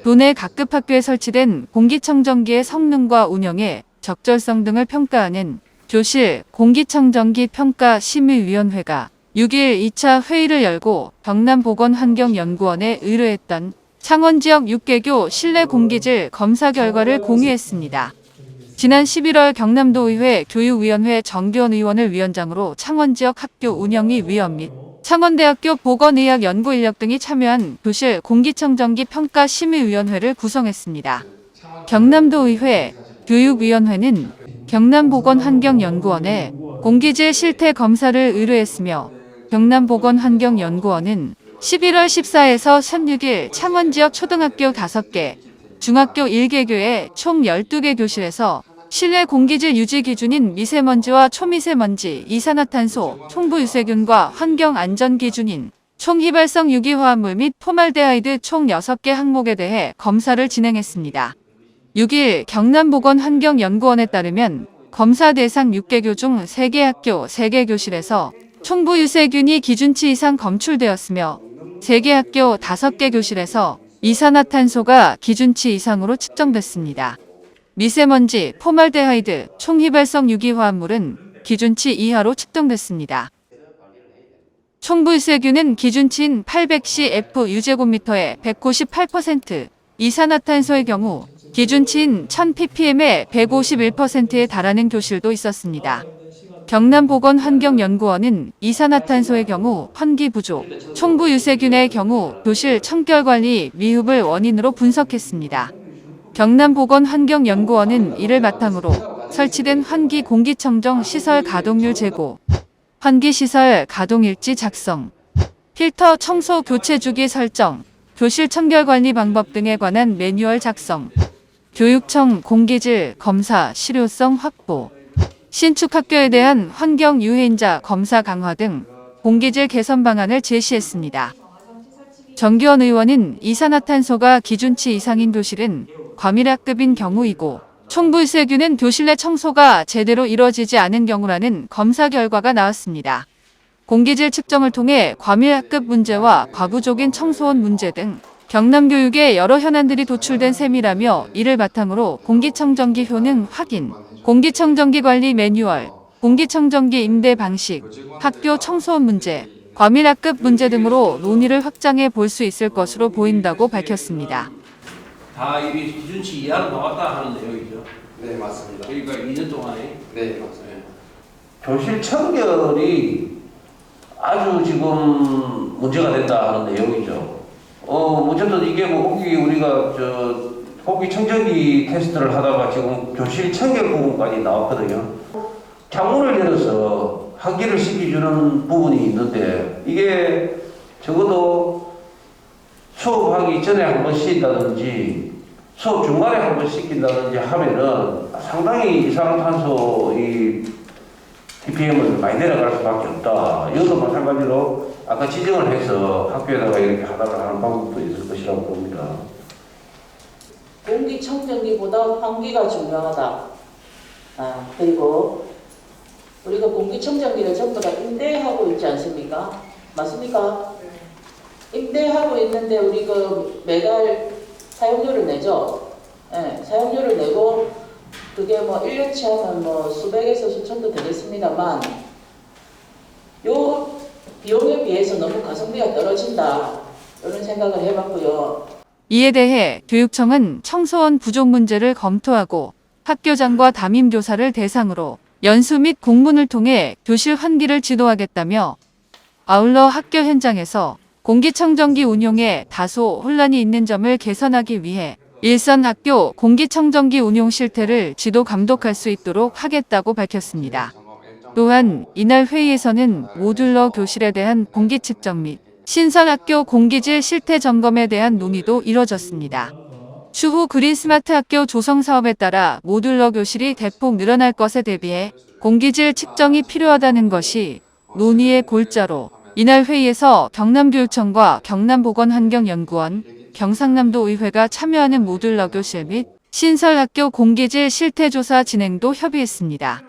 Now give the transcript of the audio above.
도내 각급 학교에 설치된 공기청정기의 성능과 운영의 적절성 등을 평가하는 교실 공기청정기 평가심의위원회가 6일 2차 회의를 열고 경남보건환경연구원에 의뢰했던 창원 지역 6개교 실내 공기질 검사 결과를 공유했습니다. 지난 11월 경남도의회 교육위원회 정규원 의원을 위원장으로 창원 지역 학교 운영위 위원 및 창원대학교 보건의학연구인력 등이 참여한 교실 공기청정기 평가심의위원회를 구성했습니다. 경남도의회 교육위원회는 경남보건환경연구원에 공기질 실태 검사를 의뢰했으며 경남보건환경연구원은 11월 14일에서 16일 창원 지역 초등학교 5개, 중학교 1개교의 총 12개 교실에서 실내 공기질 유지 기준인 미세먼지와 초미세먼지, 이산화탄소, 총부유세균과 환경안전 기준인 총휘발성 유기화합물 및 포말데하이드 총 6개 항목에 대해 검사를 진행했습니다. 6일 경남보건환경연구원에 따르면 검사 대상 6개교 중 3개 학교, 3개 교실에서 총부유세균이 기준치 이상 검출되었으며 3개 학교, 5개 교실에서 이산화탄소가 기준치 이상으로 측정됐습니다. 미세먼지, 포말데하이드, 총휘발성 유기화합물은 기준치 이하로 측정됐습니다. 총부유세균은 기준치인 800cf 유제곱미터의 198%, 이산화탄소의 경우 기준치인 1000ppm의 151%에 달하는 교실도 있었습니다. 경남보건환경연구원은 이산화탄소의 경우 환기 부족, 총부유세균의 경우 교실 청결관리 미흡을 원인으로 분석했습니다. 경남보건환경연구원은 이를 바탕으로 설치된 환기 공기청정 시설 가동률 재고, 환기시설 가동일지 작성, 필터 청소 교체 주기 설정, 교실 청결관리 방법 등에 관한 매뉴얼 작성, 교육청 공기질 검사 실효성 확보, 신축 학교에 대한 환경 유해인자 검사 강화 등 공기질 개선 방안을 제시했습니다. 정규원 의원은 이산화탄소가 기준치 이상인 교실은 과밀학급인 경우이고 총부유세균은 교실 내 청소가 제대로 이뤄지지 않은 경우라는 검사 결과가 나왔습니다. 공기질 측정을 통해 과밀학급 문제와 과부족인 청소원 문제 등 경남교육에 여러 현안들이 도출된 셈이라며 이를 바탕으로 공기청정기 효능 확인, 공기청정기 관리 매뉴얼, 공기청정기 임대 방식, 학교 청소원 문제, 과밀학급 문제 등으로 논의를 확장해 볼 수 있을 것으로 보인다고 밝혔습니다. 다 이게 기준치 이하로 나왔다 하는 내용이죠. 네, 맞습니다. 그러니까 2년 동안에. 네, 맞습니다. 교실 청결이 아주 지금 문제가 된다 하는 내용이죠. 어쨌든 이게 뭐 우리가 공기 청정기 테스트를 하다가 지금 교실 청결 부분까지 나왔거든요. 창문을 열어서 환기를 시켜주는 부분이 있는데 이게 적어도 수업하기 전에 한 번 씻는다든지 수업 중간에 한 번 씻긴다든지 하면은 상당히 이산화탄소 ppm을 많이 내려갈 수밖에 없다. 이것도 마찬가지로 아까 지정을 해서 학교에다가 이렇게 하다가 하는 방법도 있을 것이라고 봅니다. 공기청정기보다 환기가 중요하다. 그리고 우리가 공기청정기를 전부 다 임대하고 있지 않습니까? 맞습니까? 임대하고 있는데 우리가 매달 사용료를 내죠. 네, 사용료를 내고 그게 뭐 1년치 하면 뭐 수백에서 수천도 되겠습니다만 요 비용에 비해서 너무 가성비가 떨어진다. 이런 생각을 해봤고요. 이에 대해 교육청은 청소원 부족 문제를 검토하고 학교장과 담임교사를 대상으로 연수 및 공문을 통해 교실 환기를 지도하겠다며 아울러 학교 현장에서 공기청정기 운용에 다소 혼란이 있는 점을 개선하기 위해 일선 학교 공기청정기 운용 실태를 지도 감독할 수 있도록 하겠다고 밝혔습니다. 또한 이날 회의에서는 모듈러 교실에 대한 공기 측정 및 신설 학교 공기질 실태 점검에 대한 논의도 이뤄졌습니다. 추후 그린 스마트 학교 조성 사업에 따라 모듈러 교실이 대폭 늘어날 것에 대비해 공기질 측정이 필요하다는 것이 논의의 골자로 이날 회의에서 경남교육청과 경남보건환경연구원, 경상남도의회가 참여하는 모듈러 교실 및 신설 학교 공기질 실태조사 진행도 협의했습니다.